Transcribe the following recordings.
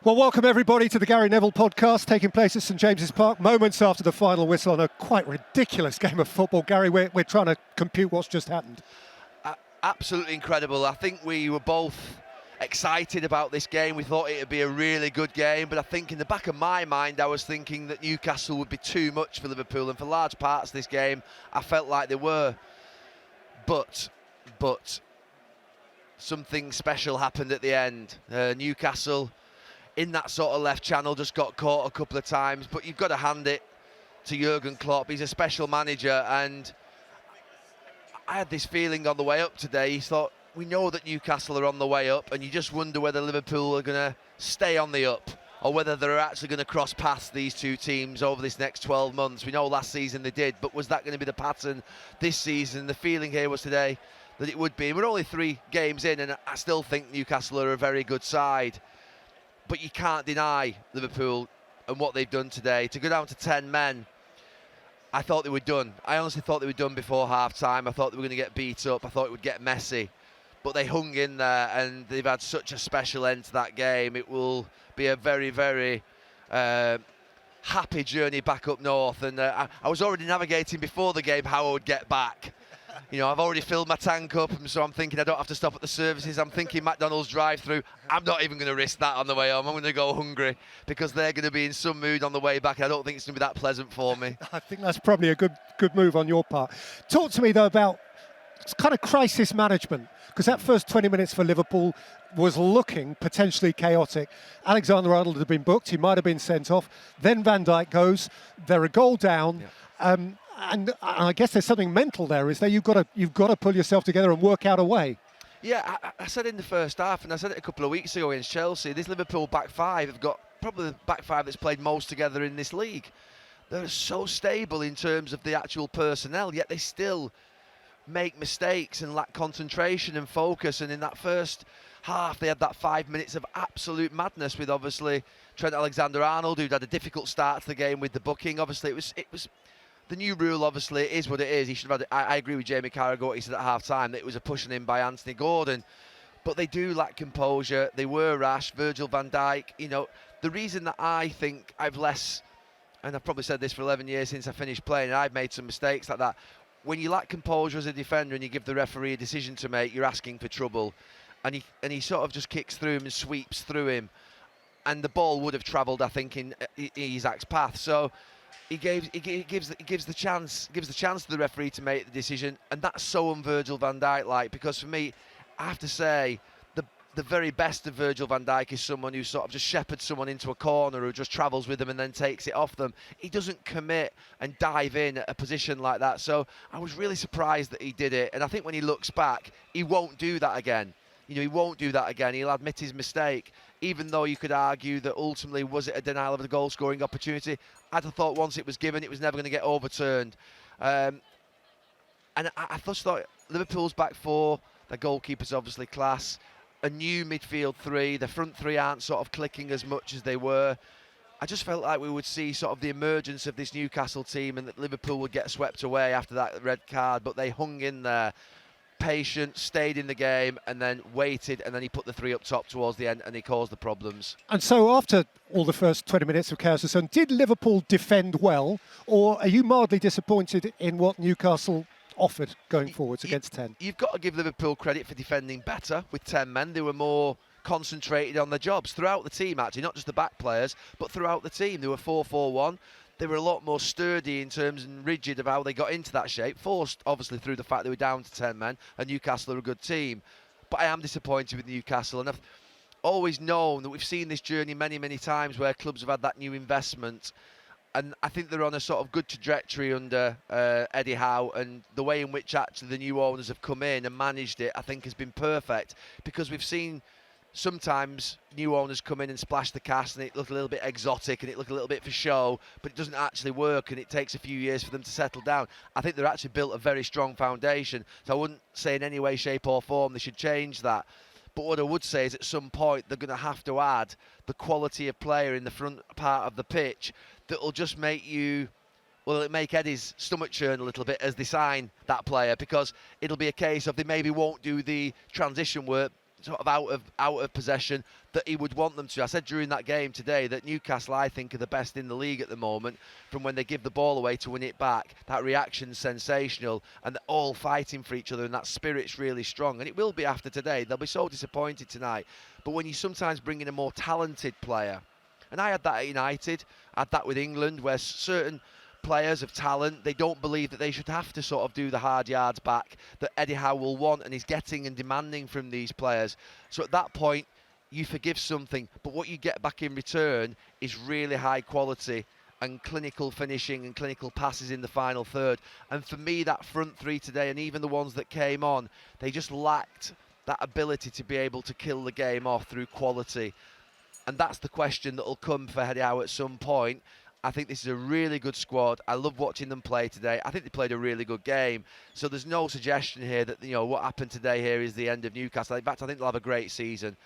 Well, welcome everybody to the Gary Neville podcast, taking place at St James's Park, moments after the final whistle on a quite ridiculous game of football. Gary, we're trying to compute what's just happened. Absolutely incredible. I think we were both excited about this game. We thought it would be a really good game, but I think in the back of my mind I was thinking that Newcastle would be too much for Liverpool, and for large parts of this game I felt like they were. But something special happened at the end. Newcastle in that sort of left channel just got caught a couple of times, but you've got to hand it to Jurgen Klopp. He's a special manager, and I had this feeling on the way up today. He thought, we know that Newcastle are on the way up, and you just wonder whether Liverpool are going to stay on the up or whether they're actually going to cross past these two teams over this next 12 months. We know last season they did, but was that going to be the pattern this season? The feeling here was today that it would be. We're only 3 games in, and I still think Newcastle are a very good side. But you can't deny Liverpool and what they've done today. To go down to 10 men, I thought they were done. I honestly thought they were done before half-time. I thought they were going to get beat up. I thought it would get messy. But they hung in there, and they've had such a special end to that game. It will be a very, very happy journey back up north. And I was already navigating before the game how I would get back. You know, I've already filled my tank up, and so I'm thinking I don't have to stop at the services. I'm thinking McDonald's drive-through. I'm not even going to risk that on the way home. I'm going to go hungry because they're going to be in some mood on the way back. I don't think it's going to be that pleasant for me. I think that's probably a good move on your part. Talk to me, though, about kind of crisis management, because that first 20 minutes for Liverpool was looking potentially chaotic. Alexander-Arnold had been booked. He might have been sent off. Then Van Dijk goes. They're a goal down. Yeah. And I guess there's something mental there, is that you've got to pull yourself together and work out a way. Yeah, I said in the first half, and I said it a couple of weeks ago against Chelsea, this Liverpool back five have got probably the back five that's played most together in this league. They're so stable in terms of the actual personnel, yet they still make mistakes and lack concentration and focus. And in that first half, they had that 5 minutes of absolute madness with obviously Trent Alexander-Arnold, who'd had a difficult start to the game with the booking. Obviously, it was. The new rule, obviously, is what it is. He should have had. I agree with Jamie Carragher. He said at half-time that it was a pushing in by Anthony Gordon, but they do lack composure. They were rash. Virgil van Dijk. You know, the reason that I think I've less, and I've probably said this for 11 years since I finished playing, and I've made some mistakes like that. When you lack composure as a defender and you give the referee a decision to make, you're asking for trouble, and he sort of just kicks through him and sweeps through him, and the ball would have travelled, I think, in Isak's path. So. He gives the chance to the referee to make the decision, and that's so un-Virgil van Dijk like, because for me, I have to say, the very best of Virgil van Dijk is someone who sort of just shepherds someone into a corner, who just travels with them and then takes it off them. He doesn't commit and dive in at a position like that, so I was really surprised that he did it, and I think when he looks back, he won't do that again. You know, he won't do that again. He'll admit his mistake, even though you could argue that ultimately, was it a denial of a goal-scoring opportunity? I'd have thought once it was given, it was never going to get overturned. And I just thought Liverpool's back four, their goalkeeper's obviously class, a new midfield three, the front three aren't sort of clicking as much as they were. I just felt like we would see sort of the emergence of this Newcastle team, and that Liverpool would get swept away after that red card, but they hung in there. Patient, stayed in the game, and then waited, and then he put the 3 up top towards the end, and he caused the problems. And so after all the first 20 minutes of chaos, did Liverpool defend well, or are you mildly disappointed in what Newcastle offered going forwards against 10? You've got to give Liverpool credit for defending better with 10 men. They were more concentrated on their jobs throughout the team, actually, not just the back players, but throughout the team. They were 4-4-1. They were a lot more sturdy in terms and rigid of how they got into that shape, forced obviously through the fact they were down to 10 men, and Newcastle are a good team. But I am disappointed with Newcastle, and I've always known that we've seen this journey many, many times where clubs have had that new investment, and I think they're on a sort of good trajectory under Eddie Howe, and the way in which actually the new owners have come in and managed it, I think has been perfect, because we've seen sometimes new owners come in and splash the cash, and it look a little bit exotic and it look a little bit for show, but it doesn't actually work, and it takes a few years for them to settle down. I think they're actually built a very strong foundation, so I wouldn't say in any way, shape or form they should change that. But what I would say is at some point they're going to have to add the quality of player in the front part of the pitch that will just make you, well, it'll make Eddie's stomach churn a little bit as they sign that player, because it'll be a case of they maybe won't do the transition work sort of out of possession that he would want them to. I said during that game today that Newcastle, I think, are the best in the league at the moment. From when they give the ball away to win it back, that reaction's sensational, and they're all fighting for each other, and that spirit's really strong. And it will be after today. They'll be so disappointed tonight. But when you sometimes bring in a more talented player, and I had that at United, I had that with England, where certain players of talent, they don't believe that they should have to sort of do the hard yards back that Eddie Howe will want and is getting and demanding from these players. So at that point, you forgive something, but what you get back in return is really high quality and clinical finishing and clinical passes in the final third. And for me, that front three today, and even the ones that came on, they just lacked that ability to be able to kill the game off through quality. And that's the question that will come for Eddie Howe at some point. I think this is a really good squad. I love watching them play today. I think they played a really good game. So there's no suggestion here that, you know, what happened today here is the end of Newcastle. In fact, I think they'll have a great season.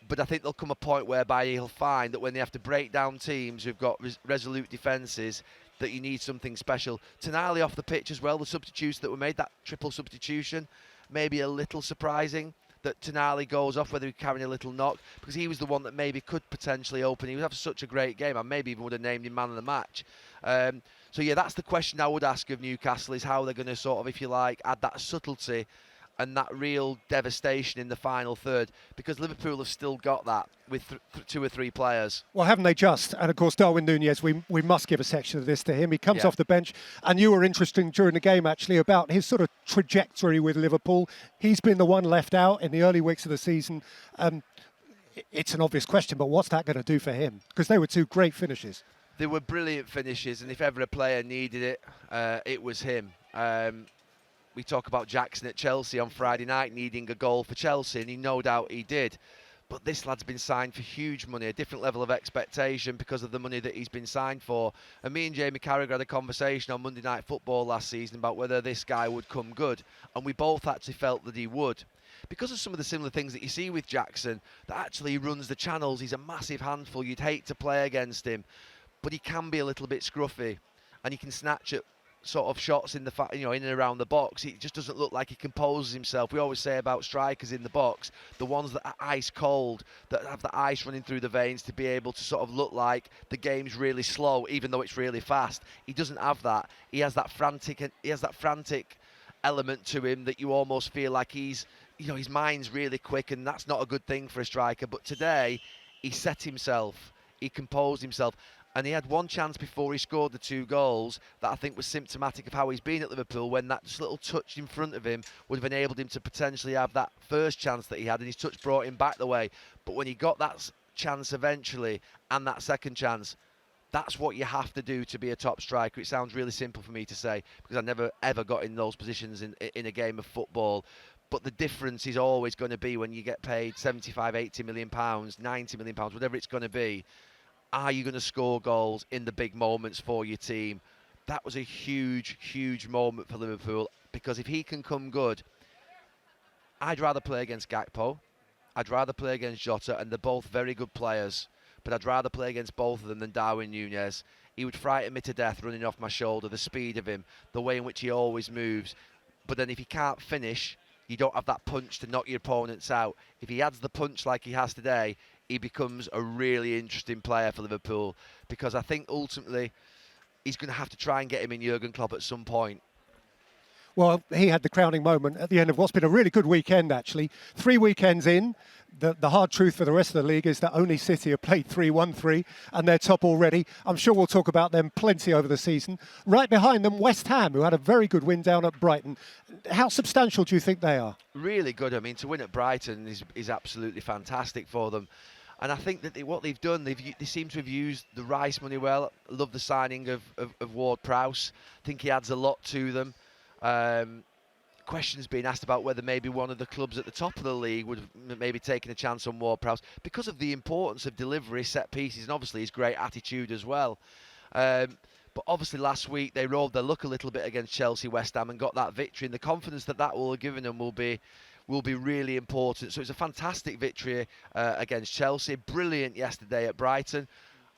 But I think there'll come a point whereby he'll find that when they have to break down teams who've got resolute defences, that you need something special. Tonali off the pitch as well, the substitutes that were made, that triple substitution, maybe a little surprising that Tonali goes off, whether he's carrying a little knock, because he was the one that maybe could potentially open. He would have such a great game. I maybe even would have named him man of the match. So yeah, that's the question I would ask of Newcastle, is how they're going to sort of, if you like, add that subtlety and that real devastation in the final third, because Liverpool have still got that with two or three players. Well, haven't they just? And of course, Darwin Nunez, we must give a section of this to him. He comes off the bench, and you were interesting during the game, actually, about his sort of trajectory with Liverpool. He's been the one left out in the early weeks of the season. It's an obvious question, but what's that going to do for him? Because they were two great finishes. They were brilliant finishes, and if ever a player needed it, it was him. We talk about Jackson at Chelsea on Friday night needing a goal for Chelsea, and no doubt he did. But this lad's been signed for huge money, a different level of expectation because of the money that he's been signed for. And me and Jamie Carragher had a conversation on Monday Night Football last season about whether this guy would come good. And we both actually felt that he would. Because of some of the similar things that you see with Jackson, that actually he runs the channels. He's a massive handful. You'd hate to play against him. But he can be a little bit scruffy. And he can snatch at sort of shots in the in and around the box. He just doesn't look like he composes himself. We always say about strikers in the box, the ones that are ice cold, that have the ice running through the veins to be able to sort of look like the game's really slow, even though it's really fast. He doesn't have that. He has that frantic element to him that you almost feel like he's, his mind's really quick, and that's not a good thing for a striker. But today, he set himself, he composed himself. And he had one chance before he scored the two goals that I think was symptomatic of how he's been at Liverpool, when that just little touch in front of him would have enabled him to potentially have that first chance that he had, and his touch brought him back the way. But when he got that chance eventually, and that second chance, that's what you have to do to be a top striker. It sounds really simple for me to say, because I never ever got in those positions in a game of football. But the difference is always going to be when you get paid 75, 80 million pounds, 90 million pounds, whatever it's going to be. Are you going to score goals in the big moments for your team? That was a huge, huge moment for Liverpool, because if he can come good, I'd rather play against Gakpo. I'd rather play against Jota, and they're both very good players, but I'd rather play against both of them than Darwin Nunez. He would frighten me to death running off my shoulder, the speed of him, the way in which he always moves. But then if he can't finish, you don't have that punch to knock your opponents out. If he adds the punch like he has today, he becomes a really interesting player for Liverpool, because I think ultimately he's going to have to try and get him in Jurgen Klopp at some point. Well, he had the crowning moment at the end of what's been a really good weekend, actually. 3 weekends in, the hard truth for the rest of the league is that only City have played 3-1-3 and they're top already. I'm sure we'll talk about them plenty over the season. Right behind them, West Ham, who had a very good win down at Brighton. How substantial do you think they are? Really good. I mean, to win at Brighton is absolutely fantastic for them. And I think that what they've done, they seem to have used the Rice money well. I love the signing of Ward-Prowse. I think he adds a lot to them. Questions being asked about whether maybe one of the clubs at the top of the league would have maybe taken a chance on Ward-Prowse because of the importance of delivery, set pieces, and obviously his great attitude as well. But obviously last week they rolled their luck a little bit against Chelsea, West Ham, and got that victory. And the confidence that will have given them will be really important. So it's a fantastic victory against Chelsea. Brilliant yesterday at Brighton.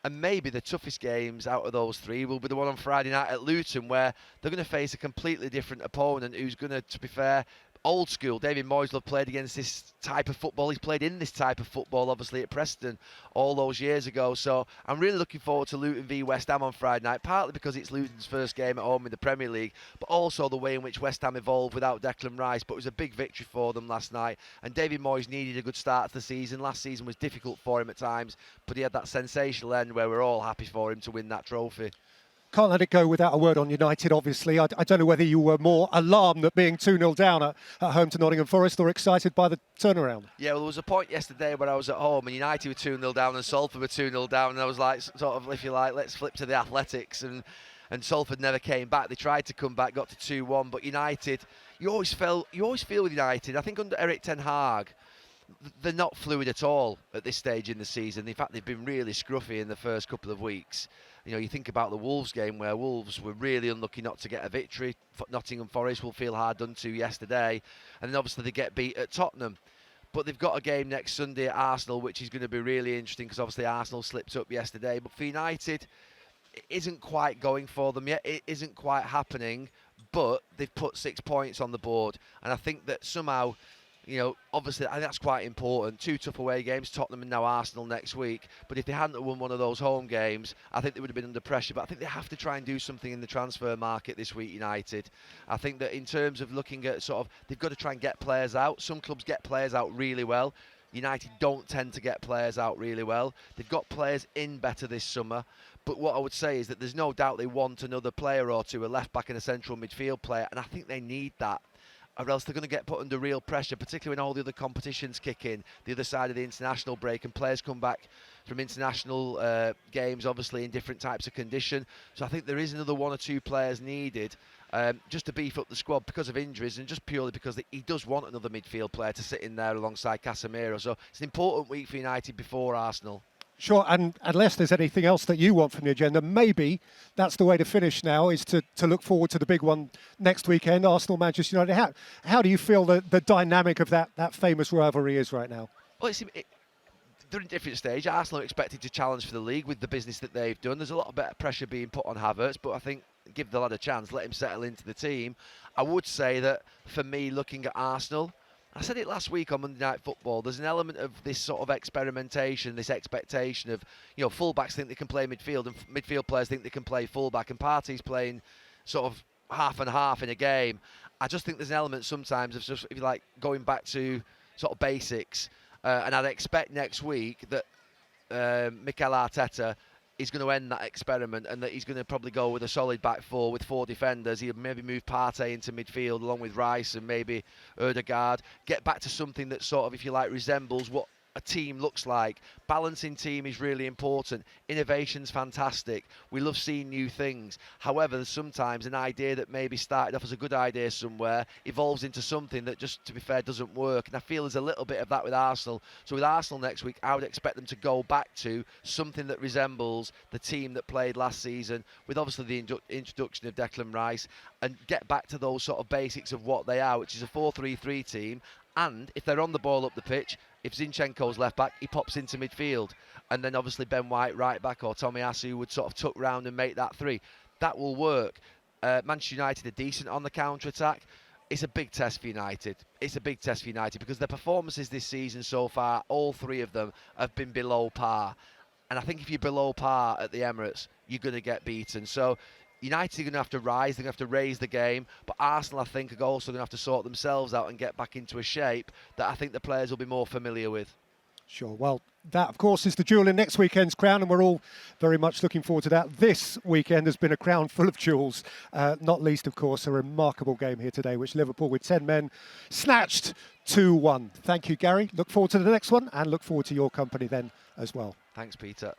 And maybe the toughest games out of those three will be the one on Friday night at Luton, where they're going to face a completely different opponent who's going to be fair, old school. David Moyes played against this type of football. He's played in this type of football, obviously, at Preston all those years ago. So I'm really looking forward to Luton v West Ham on Friday night, partly because it's Luton's first game at home in the Premier League, but also the way in which West Ham evolved without Declan Rice. But it was a big victory for them last night, and David Moyes needed a good start to the season. Last season was difficult for him at times, but he had that sensational end where we're all happy for him to win that trophy. Can't let it go without a word on United, obviously. I don't know whether you were more alarmed at being 2-0 down at home to Nottingham Forest or excited by the turnaround. Yeah, well, there was a point yesterday when I was at home and United were 2-0 down and Salford were 2-0 down, and I was like, sort of, if you like, let's flip to the Athletics. And Salford never came back. They tried to come back, got to 2-1. But United, you always feel with United, I think under Erik ten Hag, they're not fluid at all at this stage in the season. In fact, they've been really scruffy in the first couple of weeks. You know, you think about the Wolves game where Wolves were really unlucky not to get a victory. Nottingham Forest will feel hard done to yesterday. And then obviously they get beat at Tottenham. But they've got a game next Sunday at Arsenal, which is going to be really interesting because obviously Arsenal slipped up yesterday. But for United, it isn't quite going for them yet. It isn't quite happening. But they've put 6 points on the board. And I think that somehow, you know, obviously I think that's quite important. 2 tough away games, Tottenham and now Arsenal next week. But if they hadn't won one of those home games, I think they would have been under pressure. But I think they have to try and do something in the transfer market this week, United. I think that in terms of looking at sort of, they've got to try and get players out. Some clubs get players out really well. United don't tend to get players out really well. They've got players in better this summer. But what I would say is that there's no doubt they want another player or two, a left back and a central midfield player. And I think they need that, or else they're going to get put under real pressure, particularly when all the other competitions kick in, the other side of the international break, and players come back from international games, obviously in different types of condition. So I think there is another 1 or 2 players needed just to beef up the squad because of injuries and just purely because he does want another midfield player to sit in there alongside Casemiro. So it's an important week for United before Arsenal. Sure, and unless there's anything else that you want from the agenda, maybe that's the way to finish now, is to look forward to the big one next weekend, Arsenal-Manchester United. How do you feel the dynamic of that famous rivalry is right now? Well, they're in a different stage. Arsenal are expected to challenge for the league with the business that they've done. There's a lot of better pressure being put on Havertz, but I think give the lad a chance, let him settle into the team. I would say that for me, looking at Arsenal, I said it last week on Monday Night Football, there's an element of this sort of experimentation, this expectation of, you know, fullbacks think they can play midfield and midfield players think they can play fullback, and Partey's playing sort of half and half in a game. I just think there's an element sometimes of just, if you like, going back to sort of basics. And I'd expect next week that Mikel Arteta is going to end that experiment, and that he's going to probably go with a solid back 4 with 4 defenders. He'll maybe move Partey into midfield along with Rice and maybe Ødegaard. Get back to something that sort of, if you like, resembles what a team looks like. Balancing team is really important. Innovation's fantastic. We love seeing new things. However, there's sometimes an idea that maybe started off as a good idea somewhere evolves into something that just, to be fair, doesn't work. And I feel there's a little bit of that with Arsenal. So with Arsenal next week, I would expect them to go back to something that resembles the team that played last season, with obviously the introduction of Declan Rice, and get back to those sort of basics of what they are, which is a 4-3-3 team. And if they're on the ball up the pitch, if Zinchenko's left back, he pops into midfield. And then obviously Ben White right back, or Tomiyasu would sort of tuck round and make that 3. That will work. Manchester United are decent on the counter-attack. It's a big test for United. It's a big test for United because their performances this season so far, all 3 of them, have been below par. And I think if you're below par at the Emirates, you're going to get beaten. So United are going to have to rise, they're going to have to raise the game, but Arsenal, I think, are also going to have to sort themselves out and get back into a shape that I think the players will be more familiar with. Sure, well, that, of course, is the jewel in next weekend's crown, and we're all very much looking forward to that. This weekend has been a crown full of jewels, not least, of course, a remarkable game here today, which Liverpool, with 10 men, snatched 2-1. Thank you, Gary. Look forward to the next one, and look forward to your company then as well. Thanks, Peter.